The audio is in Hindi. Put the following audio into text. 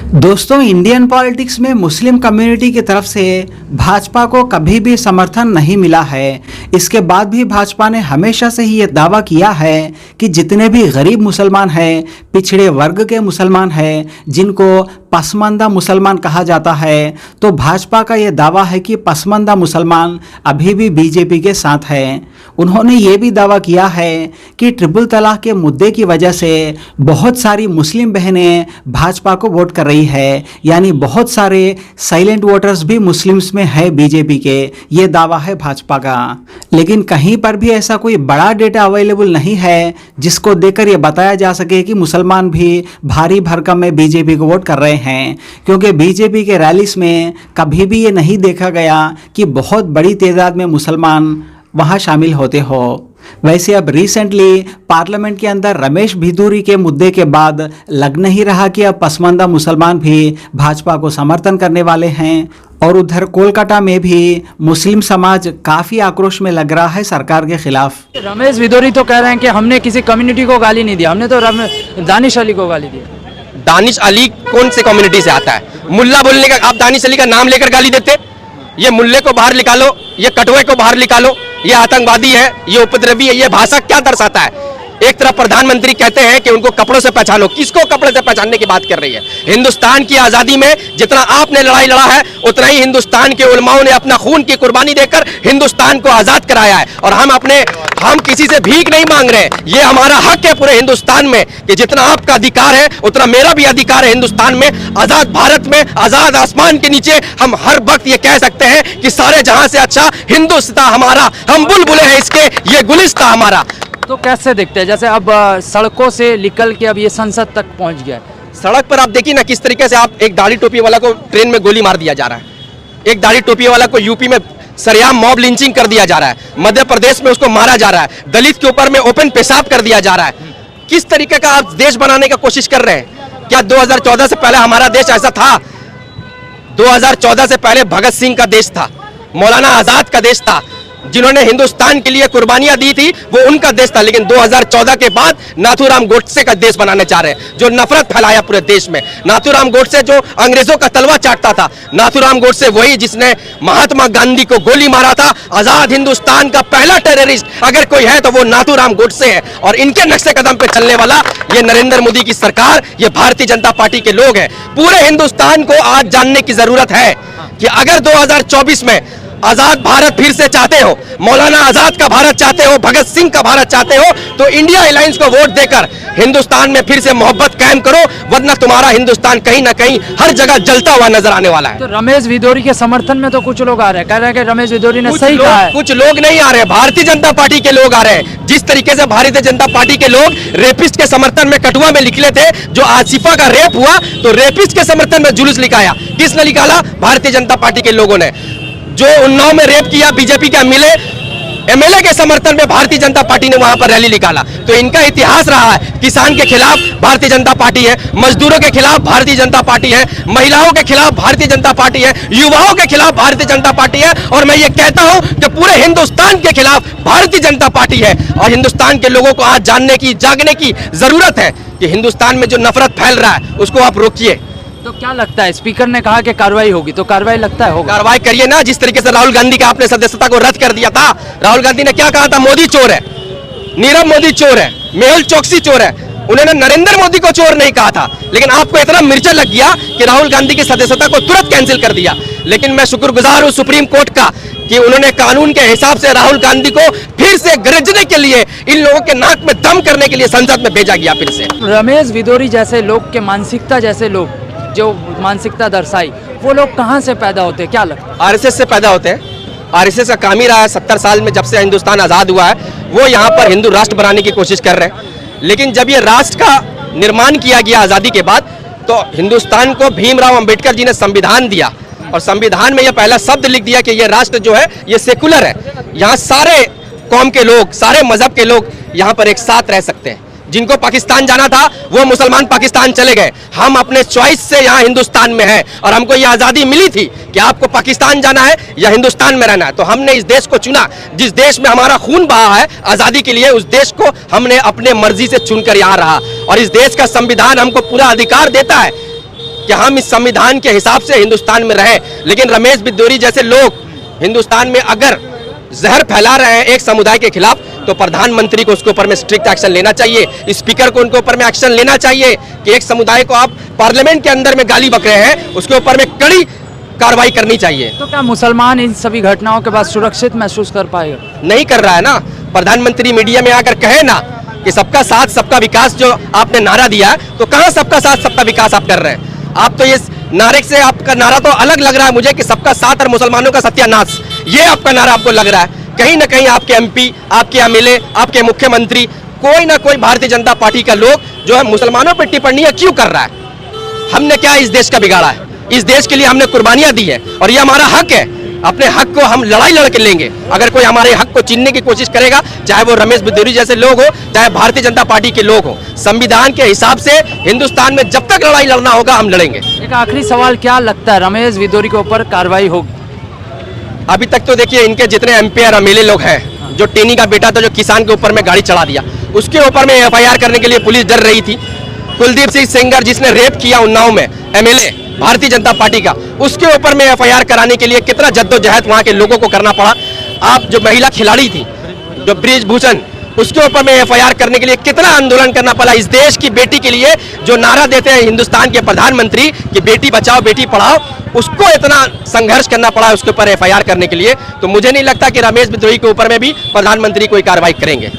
दोस्तों, इंडियन पॉलिटिक्स में मुस्लिम कम्युनिटी की तरफ से भाजपा को कभी भी समर्थन नहीं मिला है। इसके बाद भी भाजपा ने हमेशा से ही ये दावा किया है कि जितने भी गरीब मुसलमान हैं, पिछड़े वर्ग के मुसलमान हैं, जिनको पसमानदा मुसलमान कहा जाता है, तो भाजपा का ये दावा है कि पसमानदा मुसलमान अभी भी बीजेपी के साथ हैं। उन्होंने ये भी दावा किया है कि ट्रिपल तलाक के मुद्दे की वजह से बहुत सारी मुस्लिम बहनें भाजपा को वोट कर रही है, यानी बहुत सारे साइलेंट वोटर्स भी मुस्लिम्स में है बीजेपी के। ये दावा है भाजपा का, लेकिन कहीं पर भी ऐसा कोई बड़ा डेटा अवेलेबल नहीं है जिसको देखकर ये बताया जा सके कि मुसलमान भी भारी भरकम में बीजेपी को वोट कर रहे हैं, क्योंकि बीजेपी के रैलीज में कभी भी ये नहीं देखा गया कि बहुत बड़ी तादाद में मुसलमान वहाँ शामिल होते हो। वैसे अब रिसेंटली पार्लियामेंट के अंदर रमेश भिदूरी के मुद्दे के बाद लग नहीं रहा कि अब पसमानदा मुसलमान भी भाजपा को समर्थन करने वाले हैं, और उधर कोलकाता में भी मुस्लिम समाज काफ़ी आक्रोश में लग रहा है सरकार के खिलाफ। रमेश भिदूरी तो कह रहे हैं कि हमने किसी कम्युनिटी को गाली नहीं दिया, हमने तो दानिश अली को गाली दी। दानिश अली कौन से कम्युनिटी से आता है? मुल्ला बोलने का, आप दानिश अली का नाम लेकर गाली देते? ये मुल्ले को बाहर निकालो, ये कटवे को बाहर निकालो, ये आतंकवादी है, ये उपद्रवी है। ये भाषा क्या दर्शाता है? एक तरफ प्रधानमंत्री कहते हैं कि उनको कपड़ों से पहचानो। किसको कपड़े से पहचानने की बात कर रही है? हिंदुस्तान की आजादी में जितना आपने लड़ाई लड़ा है, उतना ही हिंदुस्तान के उलमाओं ने अपना खून की कुर्बानी देकर हिंदुस्तान को आजाद कराया है। और हम किसी से भीख नहीं मांग रहे। ये हमारा हक है पूरे हिंदुस्तान में कि जितना आपका अधिकार है उतना मेरा भी अधिकार है हिंदुस्तान में। आजाद भारत में, आजाद आसमान के नीचे हम हर वक्त ये कह सकते हैं कि सारे जहां से अच्छा हिंदुस्तान हमारा, हम बुलबुले हैं इसके, ये गुलिस्तान हमारा। तो कैसे देखते हैं, जैसे अब सड़कों से निकल के अब ये संसद तक पहुंच गया है। सड़क पर आप देखिए ना किस तरीके से आप एक दाढ़ी टोपी वाला को ट्रेन में गोली मार दिया जा रहा है, एक दाढ़ी टोपी वाला को यूपी में सरेआम मॉब लिंचिंग कर दिया जा रहा है, मध्य प्रदेश में उसको मारा जा रहा है, दलित के ऊपर में ओपन पेशाब कर दिया जा रहा है। किस तरीके का आप देश बनाने का कोशिश कर रहे हैं? क्या 2014 से पहले हमारा देश ऐसा था? 2014 से पहले भगत सिंह का देश था, मौलाना आजाद का देश था, जिन्होंने हिंदुस्तान के लिए कुर्बानियां दी थी, वो उनका देश था। लेकिन 2014 के बाद नाथूराम गोडसे का देश बनाने चाह रहे हैं, जो नफरत फैलाया पूरे देश में। नाथूराम गोडसे जो अंग्रेजों का तलवा चाटता था, नाथूराम गोडसे वही जिसने महात्मा गांधी को गोली मारा था। आजाद हिंदुस्तान का पहला टेररिस्ट अगर कोई है तो वो नाथूराम गोडसे है। और इनके नक्शे कदम पे चलने वाला ये नरेंद्र मोदी की सरकार, ये भारतीय जनता पार्टी के लोग हैं। पूरे हिंदुस्तान को आज जानने की जरूरत है कि अगर 2024 में आजाद भारत फिर से चाहते हो, मौलाना आजाद का भारत चाहते हो, भगत सिंह का भारत चाहते हो, तो इंडिया अलायंस को वोट देकर हिंदुस्तान में फिर से मोहब्बत कायम करो, वरना तुम्हारा हिंदुस्तान कहीं ना कहीं हर जगह जलता हुआ नजर आने वाला है। तो रमेश भिदूरी के समर्थन में तो कुछ लोग आ रहे हैं, कह रहे हैं कि रमेश भिदूरी ने सही कहा है। कुछ लोग नहीं आ रहे, भारतीय जनता पार्टी के लोग आ रहे हैं। जिस तरीके से भारतीय जनता पार्टी के लोग रेपिस्ट के समर्थन में कठुआ में निकले थे, जो आसिफा का रेप हुआ, तो रेपिस्ट के समर्थन में जुलूस निकाला। किसने निकाला? भारतीय जनता पार्टी के लोगों ने। जो उन्नाव में रेप किया बीजेपी के एमएलए के समर्थन में भारतीय जनता पार्टी ने वहां पर रैली निकाला। तो इनका इतिहास रहा है, किसान के खिलाफ भारतीय जनता पार्टी है, मजदूरों के खिलाफ भारतीय जनता पार्टी है, महिलाओं के खिलाफ भारतीय जनता पार्टी है, युवाओं के खिलाफ भारतीय जनता पार्टी है। और मैं ये कहता हूं कि पूरे हिंदुस्तान के खिलाफ भारतीय जनता पार्टी है। और हिंदुस्तान के लोगों को आज जानने की, जागने की जरूरत है कि हिंदुस्तान में जो नफरत फैल रहा है उसको आप रोकिए। तो क्या लगता है, स्पीकर ने कहा कि कार्रवाई होगी, तो कार्रवाई लगता है होगा? कार्रवाई करिए ना। जिस तरीके से राहुल गांधी का आपने सदस्यता को रद्द कर दिया था, राहुल गांधी ने क्या कहा था? मोदी चोर है, नीरव मोदी चोर है, मेहुल चोकसी चोर है। उन्होंने नरेंद्र मोदी को चोर नहीं कहा था, लेकिन आपको इतना मिर्चा लग गया कि राहुल गांधी की सदस्यता को तुरंत कैंसिल कर दिया। लेकिन मैं शुक्रगुजार हूं सुप्रीम कोर्ट का कि उन्होंने कानून के हिसाब से राहुल गांधी को फिर से गरजने के लिए, इन लोगों के नाक में दम करने के लिए संसद में भेजा गया फिर से। रमेश भिदूरी जैसे लोग के मानसिकता, जैसे लोग जो मानसिकता दर्शाई, वो लोग कहां से पैदा होते हैं, क्या लगता है? आरएसएस से पैदा होते हैं। आरएसएस का काम ही रहा है 70 साल में, जब से हिंदुस्तान आजाद हुआ है, वो यहाँ पर हिंदू राष्ट्र बनाने की कोशिश कर रहे हैं। लेकिन जब ये राष्ट्र का निर्माण किया गया आजादी के बाद, तो हिंदुस्तान को भीमराव अंबेडकर जी ने संविधान दिया, और संविधान में यह पहला शब्द लिख दिया कि यह राष्ट्र जो है ये सेकुलर है। यहाँ सारे कौम के लोग, सारे मजहब के लोग यहाँ पर एक साथ रह सकते हैं। जिनको पाकिस्तान जाना था वो मुसलमान पाकिस्तान चले गए। हम अपने चॉइस से यहाँ हिंदुस्तान में हैं, और हमको ये आज़ादी मिली थी कि आपको पाकिस्तान जाना है या हिंदुस्तान में रहना है। तो हमने इस देश को चुना, जिस देश में हमारा खून बहा है आज़ादी के लिए, उस देश को हमने अपने मर्जी से चुनकर यहाँ रहा। और इस देश का संविधान हमको पूरा अधिकार देता है कि हम इस संविधान के हिसाब से हिंदुस्तान में रहें, लेकिन रमेश बिदूरी जैसे लोग हिंदुस्तान में अगर जहर फैला रहे हैं एक समुदाय के खिलाफ, तो प्रधानमंत्री को उसके ऊपर में स्ट्रिक्ट एक्शन लेना चाहिए, स्पीकर को उनके ऊपर में एक्शन लेना चाहिए कि एक समुदाय को आप पार्लियामेंट के अंदर में गाली बक रहे हैं, उसके ऊपर में कड़ी कार्रवाई करनी चाहिए। तो क्या मुसलमान इन सभी घटनाओं के बाद सुरक्षित महसूस कर पाएगा? नहीं कर रहा है ना। प्रधानमंत्री मीडिया में आकर कहे ना कि सबका साथ सबका विकास जो आपने नारा दिया है, तो कहां सबका साथ सबका विकास आप कर रहे हैं? आप तो ये नारे से, आपका नारा तो अलग लग रहा है मुझे कि सबका साथ और मुसलमानों का सत्यानाश, ये आपका नारा आपको लग रहा है। कहीं ना कहीं आपके एमपी, आपके एमएलए, आपके मुख्यमंत्री, कोई ना कोई भारतीय जनता पार्टी का लोग जो है मुसलमानों पर टिप्पणियां क्यों कर रहा है? हमने क्या इस देश का बिगाड़ा है? इस देश के लिए हमने कुर्बानियां दी है और ये हमारा हक है। अपने हक को हम लड़ाई लड़ के लेंगे। अगर कोई हमारे हक को छीनने की कोशिश करेगा, चाहे वो रमेश बिदूरी जैसे लोग हो, चाहे भारतीय जनता पार्टी के लोग हो, संविधान के हिसाब से हिंदुस्तान में जब तक लड़ाई लड़ना होगा हम लड़ेंगे। एक आखिरी सवाल, क्या लगता है रमेश बिदूरी के ऊपर कार्रवाई होगी? अभी तक तो देखिए इनके जितने एमपी और एमएलए लोग हैं, जो टेनी का बेटा था जो किसान के ऊपर में गाड़ी चढ़ा दिया, उसके ऊपर में एफआईआर करने के लिए पुलिस डर रही थी। कुलदीप सिंह सेंगर जिसने रेप किया उन्नाव में, एमएलए भारतीय जनता पार्टी का, उसके ऊपर में एफआईआर कराने के लिए कितना जद्दोजहद वहां के लोगों को करना पड़ा। आप जो महिला खिलाड़ी थी जो ब्रिजभूषण, उसके ऊपर में एफआईआर करने के लिए कितना आंदोलन करना पड़ा। इस देश की बेटी के लिए जो नारा देते हैं हिंदुस्तान के प्रधानमंत्री कि बेटी बचाओ बेटी पढ़ाओ, उसको इतना संघर्ष करना पड़ा उसके ऊपर एफआईआर करने के लिए। तो मुझे नहीं लगता कि रमेश बिदूरी के ऊपर में भी प्रधानमंत्री कोई कार्रवाई करेंगे।